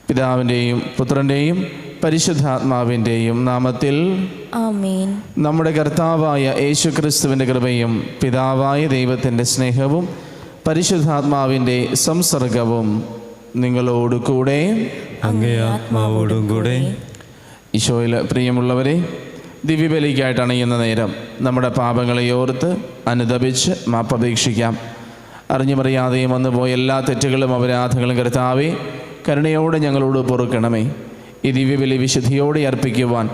പിതാവിൻ്റെയും പുത്രൻ്റെയും പരിശുദ്ധാത്മാവിൻ്റെയും നാമത്തിൽ ആമേൻ. നമ്മുടെ കർത്താവായ യേശുക്രിസ്തുവിൻ്റെ കൃപയും പിതാവായ ദൈവത്തിൻ്റെ സ്നേഹവും പരിശുദ്ധാത്മാവിൻ്റെ സംസർഗവും നിങ്ങളോട് കൂടെ അങ്ങേ ആത്മാവോടും കൂടെ. ഈശോയിൽ പ്രിയമുള്ളവരെ, ദിവ്യബലിക്കായിട്ട് അണയുന്ന നേരം നമ്മുടെ പാപങ്ങളെ ഓർത്ത് അനുതപിച്ച് മാപ്പപേക്ഷിക്കാം. അറിഞ്ഞുമറിയാതെയും വന്നുപോയ എല്ലാ തെറ്റുകളും അപരാധങ്ങളും കർത്താവേ കരുണയോടെ ഞങ്ങളോട് പൊറുക്കണമേ. ഈ ദിവ്യബലി വിശുദ്ധിയോടെ അർപ്പിക്കുവാൻ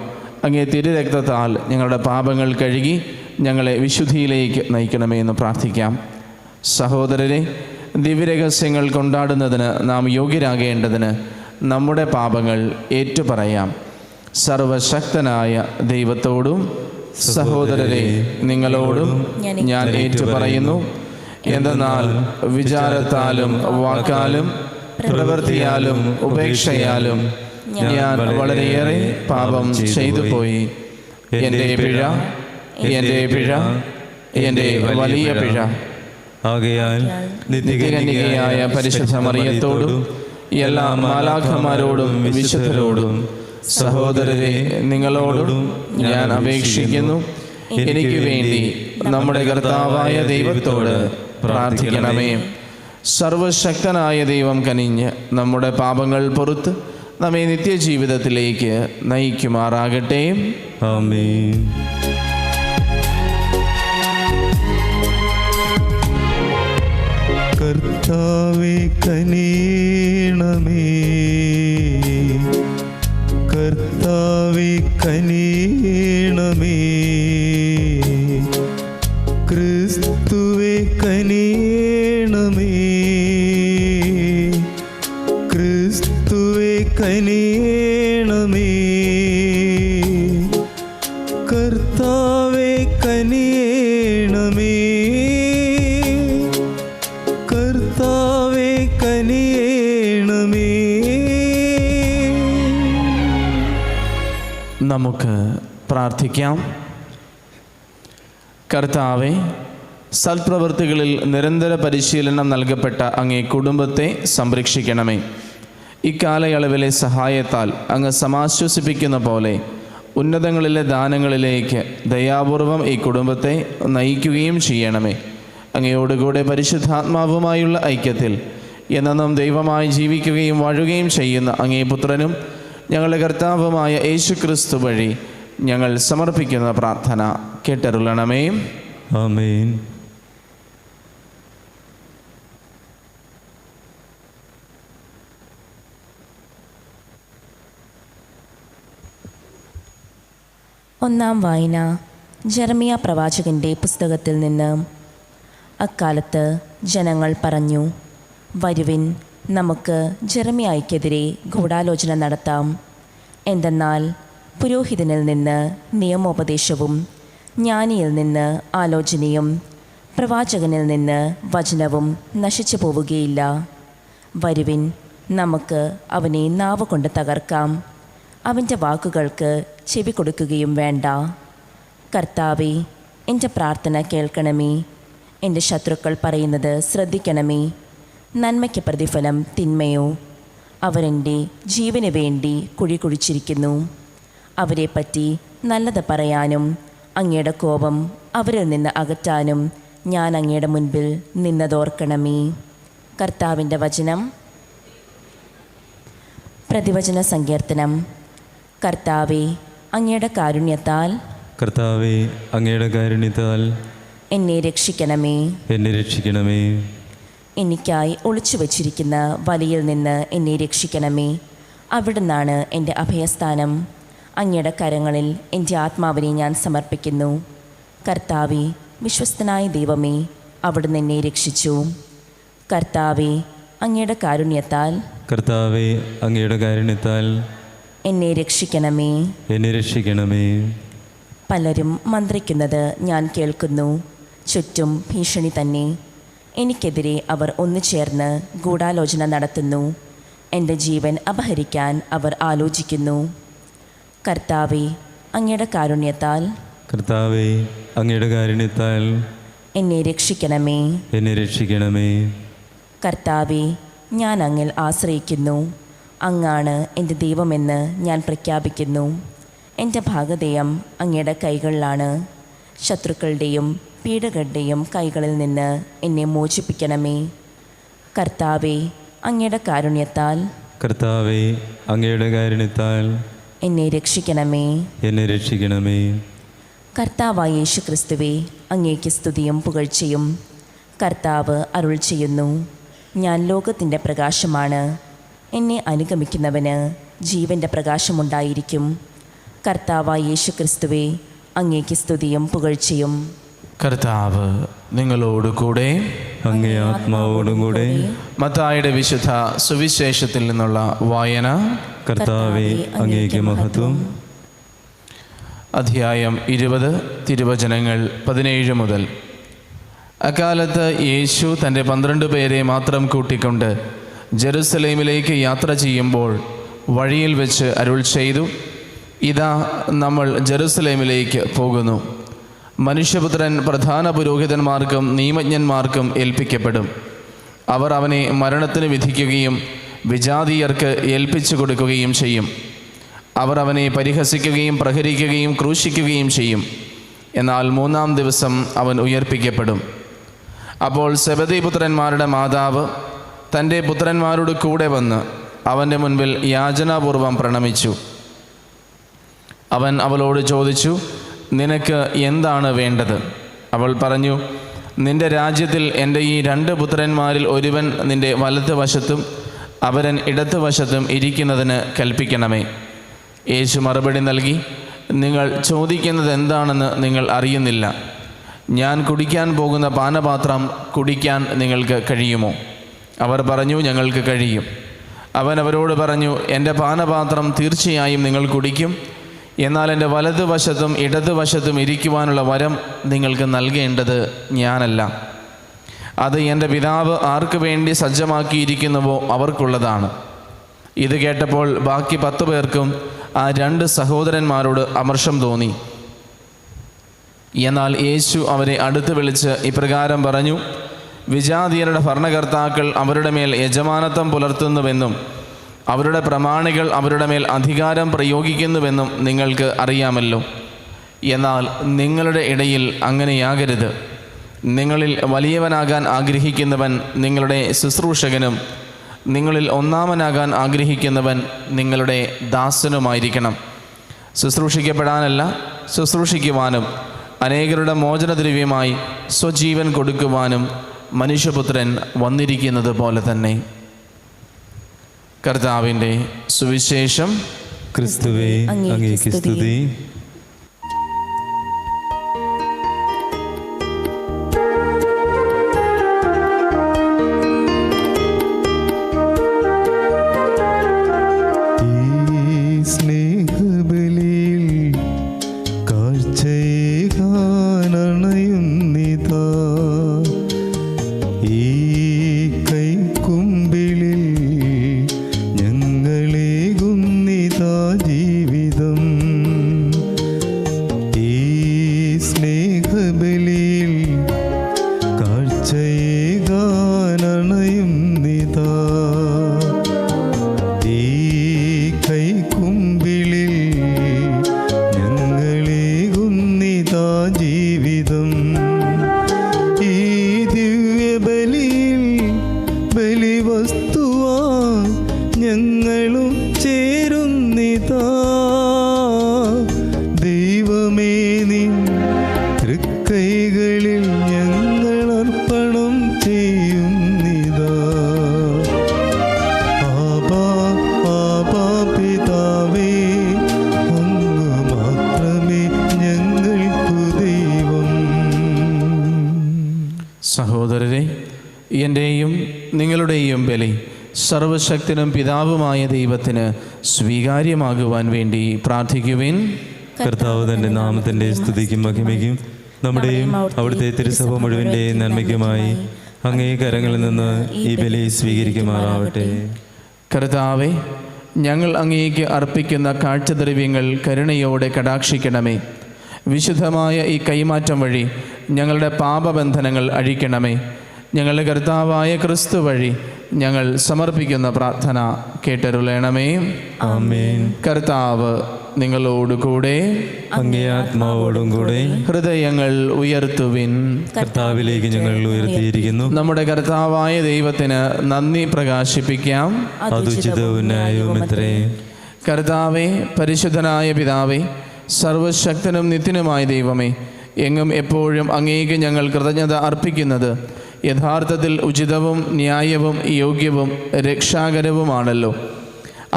അങ്ങേ തിരുരക്തത്താൽ ഞങ്ങളുടെ പാപങ്ങൾ കഴുകി ഞങ്ങളെ വിശുദ്ധിയിലേക്ക് നയിക്കണമേ എന്ന് പ്രാർത്ഥിക്കാം. സഹോദരരെ, ദിവ്യരഹസ്യങ്ങൾ കൊണ്ടാടുന്നതിന് നാം യോഗ്യരാകേണ്ടതിന് നമ്മുടെ പാപങ്ങൾ ഏറ്റുപറയാം. സർവശക്തനായ ദൈവത്തോടും സഹോദരരെ നിങ്ങളോടും ഞാൻ ഏറ്റുപറയുന്നു. എന്തെന്നാൽ വിചാരത്താലും വാക്കാലും പ്രവൃത്തിയാലും ഉപേക്ഷയാലും ഞാൻ വളരെയേറെ പാപം ചെയ്തു പോയി. എൻ്റെ പിഴ, എൻ്റെ വലിയ പിഴ. ആകയാൽ നിത്യകന്യകയായ പരിശുദ്ധ മറിയത്തോടും എല്ലാ മാലാഖമാരോടും വിശുദ്ധരോടും സഹോദരരെ നിങ്ങളോടും ഞാൻ അപേക്ഷിക്കുന്നു, എനിക്ക് വേണ്ടി നമ്മുടെ കർത്താവായ ദൈവത്തോട് പ്രാർത്ഥിക്കണമേ. സർവശക്തനായ ദൈവം കനിഞ്ഞ് നമ്മുടെ പാപങ്ങൾ പൊറുത്ത് നമ്മെ നിത്യജീവിതത്തിലേക്ക് നയിക്കുമാറാകട്ടെ. ആമേൻ. കർത്താവേ കനിയണമേ, കർത്താവേ കനിയണമേ, ക്രിസ്തുവേ കനിയണമേ, ക്രിസ്തുവേ കനിയണമേ, കർത്താവേ കനിയണമേ, കർത്താവേ കനിയണമേ. നമുക്ക് പ്രാർത്ഥിക്കാം. കർത്താവേ, സൽപ്രവൃത്തികളിൽ നിരന്തര പരിശീലനം നൽകപ്പെട്ട അങ്ങേ കുടുംബത്തെ സംരക്ഷിക്കണമേ. ഇക്കാലയളവിലെ സഹായത്താൽ അങ്ങ് സമാശ്വസിപ്പിക്കുന്ന പോലെ ഉന്നതങ്ങളിലെ ദാനങ്ങളിലേക്ക് ദയാപൂർവം ഈ കുടുംബത്തെ നയിക്കുകയും ചെയ്യണമേ. അങ്ങയോടുകൂടെ പരിശുദ്ധാത്മാവുമായുള്ള ഐക്യത്തിൽ എന്നും ദൈവമായി ജീവിക്കുകയും വാഴുകയും ചെയ്യുന്ന അങ്ങേ പുത്രനും ഞങ്ങളുടെ കർത്താവുമായ യേശുക്രിസ്തു വഴി ഞങ്ങൾ സമർപ്പിക്കുന്ന പ്രാർത്ഥന കേട്ടരുളണമേ. ആമേൻ. ഒന്നാം വായന ജെറമിയ പ്രവാചകൻ്റെ പുസ്തകത്തിൽ നിന്ന്. അക്കാലത്ത് ജനങ്ങൾ പറഞ്ഞു, വരുവിൻ, നമുക്ക് ജെറമിയായ്ക്കെതിരെ ഗൂഢാലോചന നടത്താം. എന്തെന്നാൽ പുരോഹിതനിൽ നിന്ന് നിയമോപദേശവും ജ്ഞാനിയിൽ നിന്ന് ആലോചനയും പ്രവാചകനിൽ നിന്ന് വചനവും നശിച്ചു പോവുകയില്ല. വരുവിൻ, നമുക്ക് അവനെ നാവ് കൊണ്ട് തകർക്കാം, അവൻ്റെ വാക്കുകൾക്ക് ചെവി കൊടുക്കുകയും വേണ്ട. കർത്താവേ, എൻ്റെ പ്രാർത്ഥന കേൾക്കണമേ. എൻ്റെ ശത്രുക്കൾ പറയുന്നത് ശ്രദ്ധിക്കണമേ. നന്മയ്ക്ക് പ്രതിഫലം തിന്മയോ? അവരെൻ്റെ ജീവന് വേണ്ടി കുഴി കുഴിച്ചിരിക്കുന്നു. അവരെപ്പറ്റി നല്ലത് പറയാനും അങ്ങയുടെ കോപം അവരിൽ നിന്ന് അകറ്റാനും ഞാൻ അങ്ങയുടെ മുൻപിൽ നിന്നതോർക്കണമേ. കർത്താവിൻ്റെ വചനം. പ്രതിവചന സങ്കീർത്തനം. കർത്താവേ, അങ്ങയുടെ കാരുണ്യത്താൽ, കർത്താവേ അങ്ങയുടെ കാരുണ്യത്താൽ എന്നെ രക്ഷിക്കണമേ. എന്നെ രക്ഷിക്കണമേ. എനിക്കായി ഒളിച്ചു വച്ചിരിക്കുന്ന വലയിൽ നിന്ന് എന്നെ രക്ഷിക്കണമേ. അവിടുന്നാണ് എൻ്റെ അഭയസ്ഥാനം. അങ്ങയുടെ കരങ്ങളിൽ എൻ്റെ ആത്മാവിനെ ഞാൻ സമർപ്പിക്കുന്നു. കർത്താവേ, വിശ്വസ്തനായ ദൈവമേ, അവിടുന്ന് എന്നെ രക്ഷിച്ചു. കർത്താവേ, അങ്ങയുടെ കാരുണ്യത്താൽ, കർത്താവേ അങ്ങയുടെ കാരുണ്യത്താൽ എന്നെ രക്ഷിക്കണമേ. എന്നെ രക്ഷിക്കണമേ. പലരും മന്ത്രിക്കുന്നത് ഞാൻ കേൾക്കുന്നു. ചുറ്റും ഭീഷണി തന്നെ. എനിക്കെതിരെ അവർ ഒന്നുചേർന്ന് ഗൂഢാലോചന നടത്തുന്നു. എൻ്റെ ജീവൻ അപഹരിക്കാൻ അവർ ആലോചിക്കുന്നു. കർത്താവേ, അങ്ങയുടെ കാരുണ്യത്താൽ, കർത്താവേ അങ്ങയുടെ കാരുണ്യത്താൽ എന്നെ രക്ഷിക്കണമേ. എന്നെ രക്ഷിക്കണമേ. കർത്താവേ, ഞാൻ അങ്ങിൽ ആശ്രയിക്കുന്നു. അങ്ങാണ് എൻ്റെ ദൈവമെന്ന് ഞാൻ പ്രഖ്യാപിക്കുന്നു. എൻ്റെ ഭാഗധേയം അങ്ങയുടെ കൈകളിലാണ്. ശത്രുക്കളുടെയും പീഡകരുടെയും കൈകളിൽ നിന്ന് എന്നെ മോചിപ്പിക്കണമേ. കർത്താവേ, അങ്ങയുടെ കാരുണ്യത്താൽ കർത്താവേ, അങ്ങയുടെ കാരുണ്യത്താൽ എന്നെ രക്ഷിക്കണമേ. എന്നെ രക്ഷിക്കണമേ. കർത്താവായ യേശു ക്രിസ്തുവേ, അങ്ങേക്ക് സ്തുതിയും പുകഴ്ചയും. കർത്താവ് അരുൾ ചെയ്യുന്നു, ഞാൻ ലോകത്തിൻ്റെ പ്രകാശമാണ്. എന്നെ അനുഗമിക്കുന്നവന് ജീവൻ്റെ പ്രകാശമുണ്ടായിരിക്കും. കർത്താവായ യേശു ക്രിസ്തുവേ, അങ്ങേക്ക് സ്തുതിയും പുകഴ്ചയും. കർത്താവ് നിങ്ങളോട് കൂടെ. അങ്ങേ ആത്മാവോടും കൂടെ. മത്തായിയുടെ വിശുദ്ധ സുവിശേഷത്തിൽ നിന്നുള്ള വായന. കർത്താവേ, അങ്ങേക്ക് മഹത്വം. അധ്യായം 20, തിരുവചനങ്ങൾ 17 മുതൽ. അക്കാലത്ത് യേശു തൻ്റെ 12 പേരെ മാത്രം കൂട്ടിക്കൊണ്ട് ജെറുസലേമിലേക്ക് യാത്ര ചെയ്യുമ്പോൾ വഴിയിൽ വെച്ച് അരുൾ ചെയ്തു, ഇതാ നമ്മൾ ജെറുസലേമിലേക്ക് പോകുന്നു. മനുഷ്യപുത്രൻ പ്രധാന പുരോഹിതന്മാർക്കും നിയമജ്ഞന്മാർക്കും ഏൽപ്പിക്കപ്പെടും. അവർ അവനെ മരണത്തിന് വിധിക്കുകയും വിജാതീയർക്ക് ഏൽപ്പിച്ചു കൊടുക്കുകയും ചെയ്യും. അവർ അവനെ പരിഹസിക്കുകയും പ്രഹരിക്കുകയും ക്രൂശിക്കുകയും ചെയ്യും. എന്നാൽ 3-ാം ദിവസം അവൻ ഉയർപ്പിക്കപ്പെടും. അപ്പോൾ സെബെദീപുത്രന്മാരുടെ മാതാവ് തൻ്റെ പുത്രന്മാരോട് കൂടെ വന്ന് അവൻ്റെ മുൻപിൽ യാചനാപൂർവം പ്രണമിച്ചു. അവൻ അവളോട് ചോദിച്ചു, നിനക്ക് എന്താണ് വേണ്ടത്? അവൾ പറഞ്ഞു, നിന്റെ രാജ്യത്തിൽ എൻ്റെ ഈ 2 പുത്രന്മാരിൽ ഒരുവൻ നിന്റെ വലത്ത് വശത്തും അവരൻ ഇടത്ത് വശത്തും ഇരിക്കുന്നതിന് കൽപ്പിക്കണമേ. യേശു മറുപടി നൽകി, നിങ്ങൾ ചോദിക്കുന്നത് എന്താണെന്ന് നിങ്ങൾ അറിയുന്നില്ല. ഞാൻ കുടിക്കാൻ പോകുന്ന പാനപാത്രം കുടിക്കാൻ നിങ്ങൾക്ക് കഴിയുമോ? അവർ പറഞ്ഞു, ഞങ്ങൾക്ക് കഴിയും. അവൻ അവരോട് പറഞ്ഞു, എൻ്റെ പാനപാത്രം തീർച്ചയായും നിങ്ങൾ കുടിക്കും. എന്നാൽ എൻ്റെ വലതുവശത്തും ഇടതുവശത്തും ഇരിക്കുവാനുള്ള വരം നിങ്ങൾക്ക് നൽകേണ്ടത് ഞാനല്ല. അത് എൻ്റെ പിതാവ് ആർക്ക് വേണ്ടി സജ്ജമാക്കിയിരിക്കുന്നുവോ അവർക്കുള്ളതാണ്. ഇത് കേട്ടപ്പോൾ ബാക്കി 10 പേർക്കും ആ 2 സഹോദരന്മാരോട് അമർഷം തോന്നി. എന്നാൽ യേശു അവരെ അടുത്ത് വിളിച്ച് ഇപ്രകാരം പറഞ്ഞു, വിജാതീയരുടെ ഭരണകർത്താക്കൾ അവരുടെ മേൽ യജമാനത്വം പുലർത്തുന്നുവെന്നും അവരുടെ പ്രമാണികൾ അവരുടെ മേൽ അധികാരം പ്രയോഗിക്കുന്നുവെന്നും നിങ്ങൾക്ക് അറിയാമല്ലോ. എന്നാൽ നിങ്ങളുടെ ഇടയിൽ അങ്ങനെയാകരുത്. നിങ്ങളിൽ വലിയവനാകാൻ ആഗ്രഹിക്കുന്നവൻ നിങ്ങളുടെ ശുശ്രൂഷകനും നിങ്ങളിൽ ഒന്നാമനാകാൻ ആഗ്രഹിക്കുന്നവൻ നിങ്ങളുടെ ദാസനുമായിരിക്കണം. ശുശ്രൂഷിക്കപ്പെടാനല്ല, ശുശ്രൂഷിക്കുവാനും അനേകരുടെ മോചനദ്രവ്യമായി സ്വജീവൻ കൊടുക്കുവാനും മനുഷ്യപുത്രൻ വന്നിരിക്കുന്നത് പോലെ തന്നെ. കർത്താവിൻ്റെ സുവിശേഷം. ക്രിസ്തുവേ, അങ്ങേക്ക് സ്തുതി. സഹോദരരെ, എൻ്റെയും നിങ്ങളുടെയും ബലി സർവശക്തനും പിതാവുമായ ദൈവത്തിന് സ്വീകാര്യമാകുവാൻ വേണ്ടി പ്രാർത്ഥിക്കുവിൻ. കർത്താവ് തൻ്റെ നാമത്തിൻ്റെ സ്തുതിക്കും മഹിമയ്ക്കും നമ്മുടെയും അവിടുത്തെ തിരുസഭ മുഴുവൻ്റെ നന്മയ്ക്കുമായി അങ്ങേ കരങ്ങളിൽ നിന്ന് ഈ ബലി സ്വീകരിക്കുമാറാവട്ടെ. കർത്താവെ, ഞങ്ങൾ അങ്ങേക്ക് അർപ്പിക്കുന്ന കാഴ്ചദ്രവ്യങ്ങൾ കരുണയോടെ കടാക്ഷിക്കണമേ. വിശുദ്ധമായ ഈ കൈമാറ്റം വഴി ഞങ്ങളുടെ പാപബന്ധനങ്ങൾ അഴിക്കണമേ. ഞങ്ങളുടെ കർത്താവായ ക്രിസ്തു വഴി ഞങ്ങൾ സമർപ്പിക്കുന്ന പ്രാർത്ഥന കേട്ടരുളണമേ. ആമേൻ. കർത്താവ് നിങ്ങളോടുകൂടെ, അങ്ങേ ആത്മാവോടും കൂടെ. ഹൃദയങ്ങൾ ഉയർത്തുവിൻ. കർത്താവിലേക്ക് ഞങ്ങൾ ഉയർത്തിയിരിക്കുന്നു. നമ്മുടെ കർത്താവായ ദൈവത്തിന് നന്ദി പ്രകാശിപ്പിക്കാം. അതുചിതവും ന്യായവുമത്രേ. കർത്താവേ, പരിശുദ്ധനായ പിതാവേ, സർവശക്തനും നിത്യനുമായ ദൈവമേ, എങ്ങും എപ്പോഴും അങ്ങേക്ക് ഞങ്ങൾ കൃതജ്ഞത അർപ്പിക്കുന്നത് യഥാർത്ഥത്തിൽ ഉചിതവും ന്യായവും യോഗ്യവും രക്ഷാകരവുമാണല്ലോ.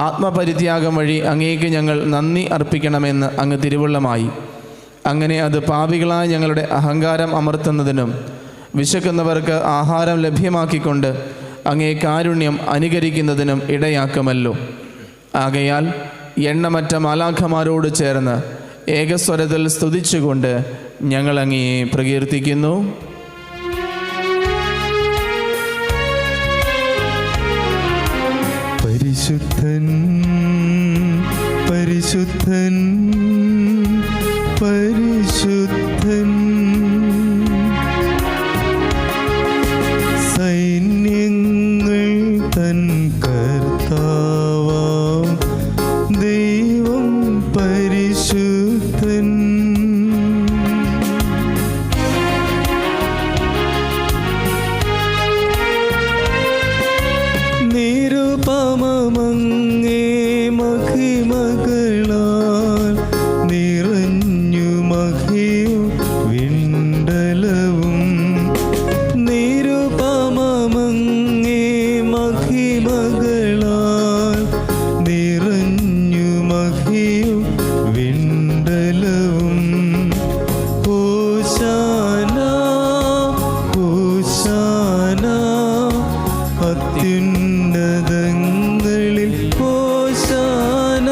ആത്മപരിത്യാഗം വഴി അങ്ങേക്ക് ഞങ്ങൾ നന്ദി അർപ്പിക്കണമെന്ന് അങ്ങ് തിരുവുള്ളമായി. അങ്ങനെ അത് പാപികളായ ഞങ്ങളുടെ അഹങ്കാരം അമർത്തുന്നതിനും വിശക്കുന്നവർക്ക് ആഹാരം ലഭ്യമാക്കിക്കൊണ്ട് അങ്ങേ കാരുണ്യം അനുകരിക്കുന്നതിനും ഇടയാക്കുമല്ലോ. ആകയാൽ എണ്ണമറ്റ മാലാഖമാരോട് ചേർന്ന് ഏകസ്വരത്തിൽ സ്തുതിച്ചുകൊണ്ട് ഞങ്ങൾ അങ്ങയെ പ്രകീർത്തിക്കുന്നു. പരിശുദ്ധൻ, പരിശുദ്ധൻ, പരിശുദ്ധൻ, സൈന്യങ്ങൾ തൻ കർത്താവാം ദൈവം പരിശുദ്ധൻ. നിരുപമമങ്ങേ മഹിമകളാൽ നിറഞ്ഞു മഹിയും വിണ്ടലവും. നിരുപമമങ്ങേ മഹിമകളാൽ നിറഞ്ഞു മഹിയും വിണ്ടലവും. ഹോശാന, ഹോശാന, അത്യുന്നതങ്ങളിൽ ഹോശാന.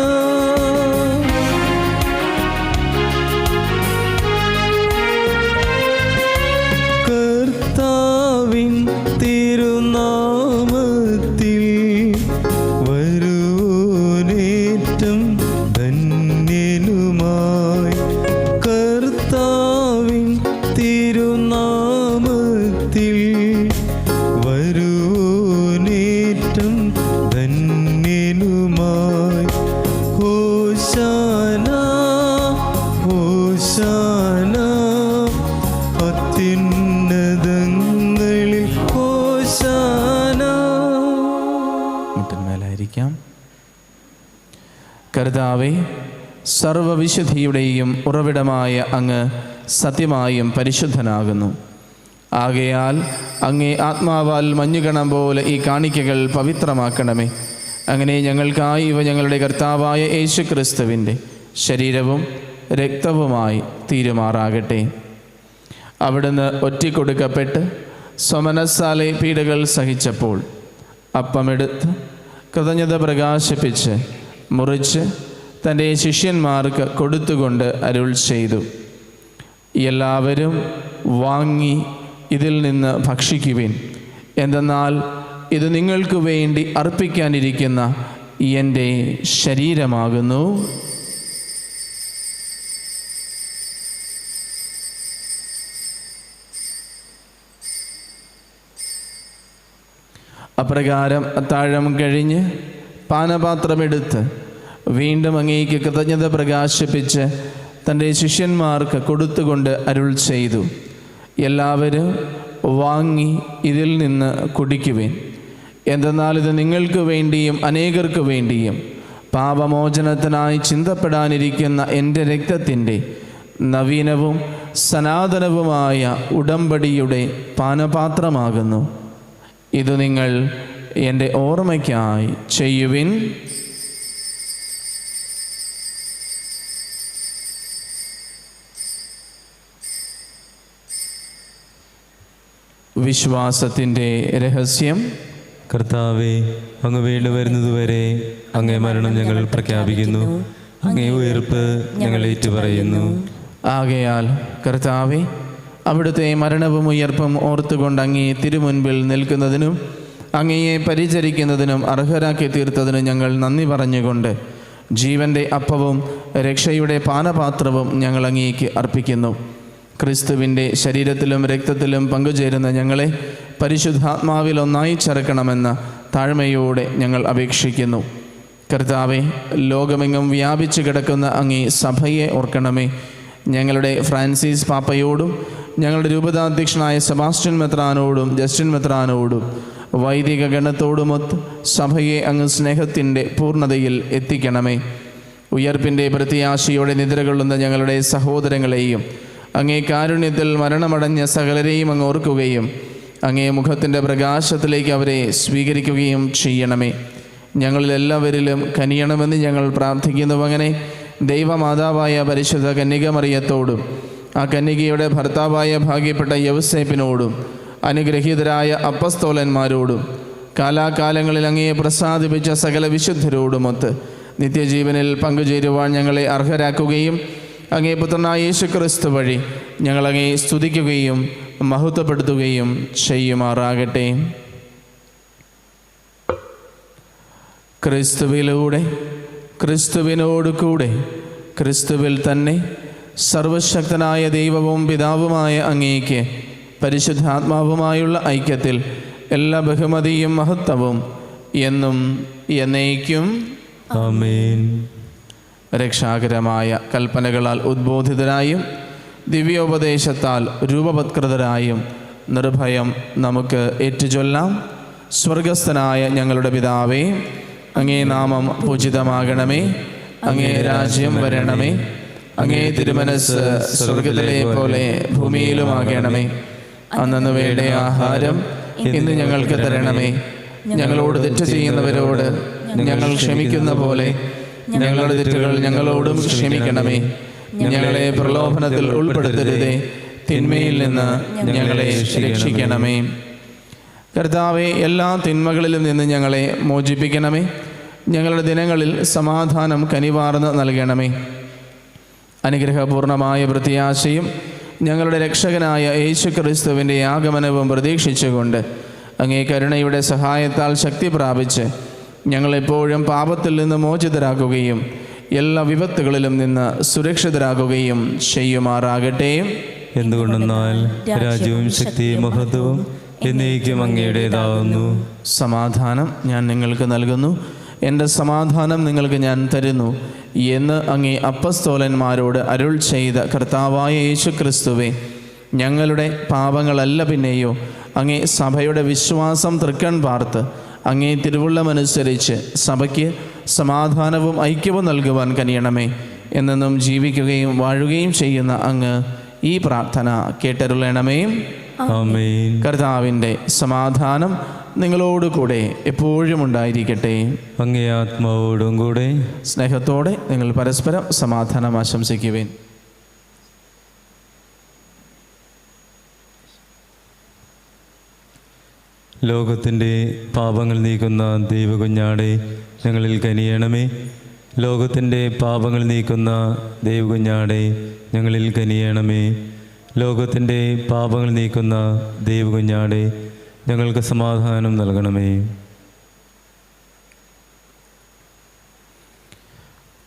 കർത്താവിൻ തിരുനാമത്തിൽ വരുവോനേറ്റം ധന്യനുമായി. കർത്താവിൻ തിരുനാമത്തിൽ വരുവോനേറ്റം ധന്യനുമായി. ഹോശാന, ഹോശാന, അത്യുന്നതങ്ങളിൽ ഹോശാന. മുട്ടിന്മേലായിരിക്കാം. കർത്താവേ, സർവവിശുദ്ധിയുടെയും ഉറവിടമായ അങ്ങ് സത്യമായും പരിശുദ്ധനാകുന്നു. ആകയാൽ അങ്ങേ ആത്മാവാൽ മഞ്ഞുകണം പോലെ ഈ കാണിക്കകൾ പവിത്രമാക്കണമേ. അങ്ങനെ ഞങ്ങൾക്കായി ഇവ ഞങ്ങളുടെ കർത്താവായ യേശു ക്രിസ്തുവിൻ്റെ ശരീരവും രക്തവുമായി തീരുമാറാകട്ടെ. അവിടുന്ന് ഒറ്റിക്കൊടുക്കപ്പെട്ട് സ്വമനസ്സാലെ പീഡകൾ സഹിച്ചപ്പോൾ അപ്പമെടുത്ത് കൃതജ്ഞത പ്രകാശിപ്പിച്ച് മുറിച്ച് തൻ്റെ ശിഷ്യന്മാർക്ക് കൊടുത്തുകൊണ്ട് അരുൾ ചെയ്തു, എല്ലാവരും വാങ്ങി ഇതിൽ നിന്ന് ഭക്ഷിക്കുവിൻ. എന്തെന്നാൽ ഇത് നിങ്ങൾക്ക് വേണ്ടി അർപ്പിക്കാനിരിക്കുന്ന എൻ്റെ ശരീരമാകുന്നു. അപ്രകാരം അത്താഴം കഴിഞ്ഞ് പാനപാത്രമെടുത്ത് വീണ്ടും അങ്ങേക്ക് കൃതജ്ഞത പ്രകാശിപ്പിച്ച് തൻ്റെ ശിഷ്യന്മാർക്ക് കൊടുത്തുകൊണ്ട് അരുൾ ചെയ്തു, എല്ലാവരും വാങ്ങി ഇതിൽ നിന്ന് കുടിക്കുവിൻ. എന്തെന്നാൽ ഇത് നിങ്ങൾക്ക് വേണ്ടിയും അനേകർക്ക് വേണ്ടിയും പാപമോചനത്തിനായി ചിന്തപ്പെടാനിരിക്കുന്ന എൻ്റെ രക്തത്തിൻ്റെ നവീനവും സനാതനവുമായ ഉടമ്പടിയുടെ പാനപാത്രമാകുന്നു. ഇത് നിങ്ങൾ എൻ്റെ ഓർമ്മയ്ക്കായി ചെയ്യുവിൻ. വിശ്വാസത്തിൻ്റെ രഹസ്യം. കർത്താവേ, അങ്ങ് വീണ്ടും വരുന്നതുവരെ അങ്ങേ മരണം ഞങ്ങൾ പ്രഖ്യാപിക്കുന്നു, അങ്ങേ ഉയർപ്പ് ഞങ്ങൾ ഏറ്റുപറയുന്നു. ആകയാൽ കർത്താവേ, അവിടുത്തെ മരണവും ഉയർപ്പും ഓർത്തുകൊണ്ട് അങ്ങേ തിരുമുൻപിൽ നിൽക്കുന്നതിനും അങ്ങയെ പരിചരിക്കുന്നതിനും അർഹരാക്കി തീർത്തതിനും ഞങ്ങൾ നന്ദി പറഞ്ഞുകൊണ്ട് ജീവൻ്റെ അപ്പവും രക്ഷയുടെ പാനപാത്രവും ഞങ്ങൾ അങ്ങേക്ക് അർപ്പിക്കുന്നു. ക്രിസ്തുവിൻ്റെ ശരീരത്തിലും രക്തത്തിലും പങ്കുചേരുന്ന ഞങ്ങളെ പരിശുദ്ധാത്മാവിൽ ഒന്നായി ചേർക്കണമെന്ന് താഴ്മയോടെ ഞങ്ങൾ അപേക്ഷിക്കുന്നു. കർത്താവെ, ലോകമെങ്ങും വ്യാപിച്ചു കിടക്കുന്ന അങ്ങേ സഭയെ ഓർക്കണമേ. ഞങ്ങളുടെ ഫ്രാൻസിസ് പാപ്പയോടും ഞങ്ങളുടെ രൂപതാധ്യക്ഷനായ സെബാസ്റ്റ്യൻ മെത്രാനോടും ജസ്റ്റിൻ മെത്രാനോടും വൈദിക ഗണത്തോടുമൊത്ത് സഭയെ അങ്ങ് സ്നേഹത്തിൻ്റെ പൂർണ്ണതയിൽ എത്തിക്കണമേ. ഉയർപ്പിൻ്റെ പ്രത്യാശയോടെ നിദ്രകൊള്ളുന്ന ഞങ്ങളുടെ സഹോദരങ്ങളെയും അങ്ങേ കാരുണ്യത്തിൽ മരണമടഞ്ഞ സകലരെയും അങ്ങ് ഓർക്കുകയും അങ്ങേ മുഖത്തിൻ്റെ പ്രകാശത്തിലേക്ക് അവരെ സ്വീകരിക്കുകയും ചെയ്യണമേ. ഞങ്ങളിലെല്ലാവരിലും കനിയണമെന്ന് ഞങ്ങൾ പ്രാർത്ഥിക്കുന്നു. അങ്ങനെ ദൈവമാതാവായ പരിശുദ്ധ കന്യകമറിയത്തോടും ആ കന്യകയുടെ ഭർത്താവായ ഭാഗ്യപ്പെട്ട യൗസേപ്പിനോടും അനുഗ്രഹീതരായ അപ്പസ്തോലന്മാരോടും കാലാകാലങ്ങളിൽ അങ്ങയെ പ്രസാദിപ്പിച്ച സകല വിശുദ്ധരോടുമൊത്ത് നിത്യജീവനിൽ പങ്കുചേരുവാൻ ഞങ്ങളെ അർഹരാക്കുകയും അങ്ങേ പുത്രനായ യേശു ക്രിസ്തു വഴി ഞങ്ങളങ്ങേ സ്തുതിക്കുകയും മഹത്വപ്പെടുത്തുകയും ചെയ്യുമാറാകട്ടെ. ക്രിസ്തുവിലൂടെ, ക്രിസ്തുവിനോട് കൂടെ, ക്രിസ്തുവിൽ തന്നെ സർവശക്തനായ ദൈവവും പിതാവുമായ അങ്ങേക്ക് പരിശുദ്ധാത്മാവുമായുള്ള ഐക്യത്തിൽ എല്ലാ ബഹുമതിയും മഹത്വവും എന്നും എന്നേക്കും ആമേൻ. രക്ഷാകരമായ കൽപ്പനകളാൽ ഉദ്ബോധിതരായും ദിവ്യോപദേശത്താൽ രൂപവത്കൃതരായും നിർഭയം നമുക്ക് ഏറ്റുചൊല്ലാം. സ്വർഗസ്ഥനായ ഞങ്ങളുടെ പിതാവേ, അങ്ങേ നാമം പൂജിതമാകണമേ. അങ്ങേ രാജ്യം വരണമേ. അങ്ങേ തിരുമനസ് സ്വർഗത്തിലെ പോലെ ഭൂമിയിലുമാകണമേ. അന്നു വേണ്ട ആഹാരം ഇന്ന് ഞങ്ങൾക്ക് തരണമേ. ഞങ്ങളോട് തെറ്റ് ചെയ്യുന്നവരോട് ഞങ്ങൾ ക്ഷമിക്കുന്ന പോലെ ഞങ്ങളുടെ തെറ്റുകൾ ഞങ്ങളോടും ക്ഷമിക്കണമേ. ഞങ്ങളെ പ്രലോഭനത്തിൽ ഉൾപ്പെടുത്തരുതേ, തിന്മയിൽ നിന്ന് ഞങ്ങളെ രക്ഷിക്കണമേ. കർത്താവെ, എല്ലാ തിന്മകളിലും നിന്ന് ഞങ്ങളെ മോചിപ്പിക്കണമേ. ഞങ്ങളുടെ ദിനങ്ങളിൽ സമാധാനം കനിവാർന്ന് നൽകണമേ. അനുഗ്രഹപൂർണമായ പ്രത്യാശയും ഞങ്ങളുടെ രക്ഷകനായ യേശു ക്രിസ്തുവിൻ്റെ ആഗമനവും പ്രതീക്ഷിച്ചുകൊണ്ട് അങ്ങേ കരുണയുടെ സഹായത്താൽ ശക്തി പ്രാപിച്ച് ഞങ്ങളെപ്പോഴും പാപത്തിൽ നിന്ന് മോചിതരാകുകയും എല്ലാ വിപത്തുകളിലും നിന്ന് സുരക്ഷിതരാകുകയും ചെയ്യുമാറാകട്ടെ. എന്തുകൊണ്ടെന്നാൽ രാജ്യവും ശക്തിയും മഹത്വവും എന്നേക്കും അങ്ങയുടേതാവുന്നു. സമാധാനം ഞാൻ നിങ്ങൾക്ക് നൽകുന്നു, എൻ്റെ സമാധാനം നിങ്ങൾക്ക് ഞാൻ തരുന്നു എന്ന് അങ്ങേ അപ്പസ്തോലന്മാരോട് അരുൾ ചെയ്ത കർത്താവായ യേശു ക്രിസ്തുവേ, ഞങ്ങളുടെ പാപങ്ങളല്ല പിന്നെയോ അങ്ങേ സഭയുടെ വിശ്വാസം തൃക്കൺ പാർത്ത് അങ്ങേ തിരുവുള്ളമനുസരിച്ച് സഭയ്ക്ക് സമാധാനവും ഐക്യവും നൽകുവാൻ കനിയണമേ. എന്നെന്നും ജീവിക്കുകയും വാഴുകയും ചെയ്യുന്ന അങ്ങ് ഈ പ്രാർത്ഥന കേട്ടരുളണമേ. ആമേൻ. കർത്താവിൻ്റെ സമാധാനം നിങ്ങളോടുകൂടെ എപ്പോഴും ഉണ്ടായിരിക്കട്ടെ. അങ്ങേ ആത്മാവോടും കൂടെ. സ്നേഹത്തോടെ നിങ്ങൾ പരസ്പരം സമാധാനം ആശംസിക്കുവേൻ. ലോകത്തിൻ്റെ പാപങ്ങൾ നീക്കുന്ന ദൈവകുഞ്ഞാടെ ഞങ്ങളിൽ കനിയണമേ. ലോകത്തിൻ്റെ പാപങ്ങൾ നീക്കുന്ന ദൈവകുഞ്ഞാടെ ഞങ്ങളിൽ കനിയണമേ. ലോകത്തിൻ്റെ പാപങ്ങൾ നീക്കുന്ന ദൈവകുഞ്ഞാടെ ഞങ്ങൾക്ക് സമാധാനം നൽകണമേ.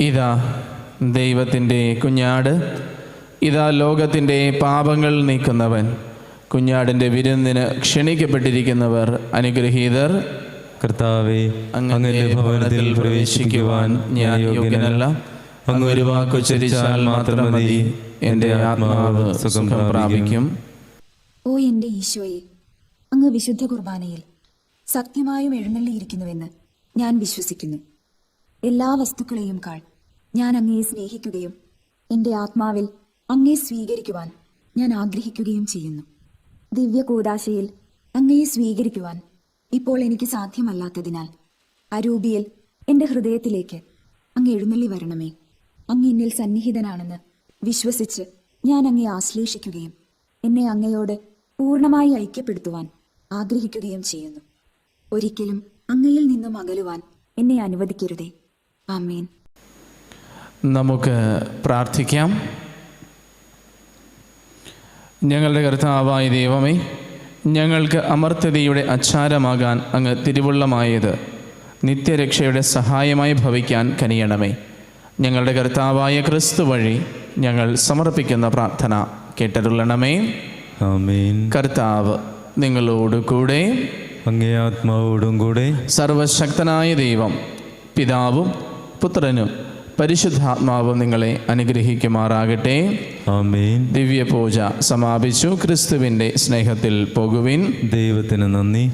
ഇതാ ദൈവത്തിൻ്റെ കുഞ്ഞാട്, ഇതാ ലോകത്തിൻ്റെ പാപങ്ങൾ നീക്കുന്നവൻ. കുഞ്ഞാടിൻ്റെ വിരുന്നിന് ക്ഷണിക്കപ്പെട്ടിരിക്കുന്നവർ അനുഗ്രഹീതർ. കർത്താവേ, അങ്ങയുടെ ഭവനത്തിൽ പ്രവേശിക്കുവാൻ ഞാൻ യോഗ്യനല്ല. അങ്ങ് ഒരു വാക്കുച്ചരിച്ചാൽ മാത്രം മതി, എൻ്റെ ആത്മാവ് സുഖം പ്രാപിക്കും. ഓ എൻ്റെ ഈശോയെ, അങ്ങ് വിശുദ്ധ കുർബാനയിൽ സത്യമായും എഴുന്നള്ളിയിരിക്കുന്നുവെന്ന് ഞാൻ വിശ്വസിക്കുന്നു. എല്ലാ വസ്തുക്കളെയും കാൾ ഞാൻ അങ്ങയെ സ്നേഹിക്കുകയും എൻ്റെ ആത്മാവിൽ അങ്ങയെ സ്വീകരിക്കുവാൻ ഞാൻ ആഗ്രഹിക്കുകയും ചെയ്യുന്നു. ദിവ്യ കൂദാശയിൽ അങ്ങയെ സ്വീകരിക്കുവാൻ ഇപ്പോൾ എനിക്ക് സാധ്യമല്ലാത്തതിനാൽ അരൂപിയിൽ എൻ്റെ ഹൃദയത്തിലേക്ക് അങ്ങ് എഴുന്നള്ളി വരണമേ. അങ്ങ് എന്നിൽ സന്നിഹിതനാണെന്ന് വിശ്വസിച്ച് ഞാൻ അങ്ങയെ ആശ്ലേഷിക്കുകയും എന്നെ അങ്ങയോട് പൂർണ്ണമായി ഐക്യപ്പെടുത്തുവാൻ ആഗ്രഹിക്കുകയും ചെയ്യുന്നു. ഒരിക്കലും അങ്ങയിൽ നിന്നും അകലുവാൻ എന്നെ അനുവദിക്കരുതേ. ആമേൻ. നമുക്ക് പ്രാർത്ഥിക്കാം. ഞങ്ങളുടെ കർത്താവായ ദൈവമേ, ഞങ്ങൾക്ക് അമർത്യതയുടെ അച്ചാരമാകാൻ അങ്ങ് തിരുവുള്ളമായത് നിത്യരക്ഷയുടെ സഹായമായി ഭവിക്കാൻ കനിയണമേ. ഞങ്ങളുടെ കർത്താവായ ക്രിസ്തു വഴി ഞങ്ങൾ സമർപ്പിക്കുന്ന പ്രാർത്ഥന കേട്ടരുളണമേ. ആമേൻ. കർത്താവ് നിങ്ങളോട് കൂടെ. അങ്ങേ ആത്മാവോടും കൂടെ. സർവശക്തനായ ദൈവം പിതാവും പുത്രനും പരിശുദ്ധാത്മാവും നിങ്ങളെ അനുഗ്രഹിക്കുമാറാകട്ടെ. ആമേൻ. ദിവ്യപൂജ സമാപിച്ചു. ക്രിസ്തുവിൻ്റെ സ്നേഹത്തിൽ പോകുവിൻ. ദൈവത്തിന് നന്ദി.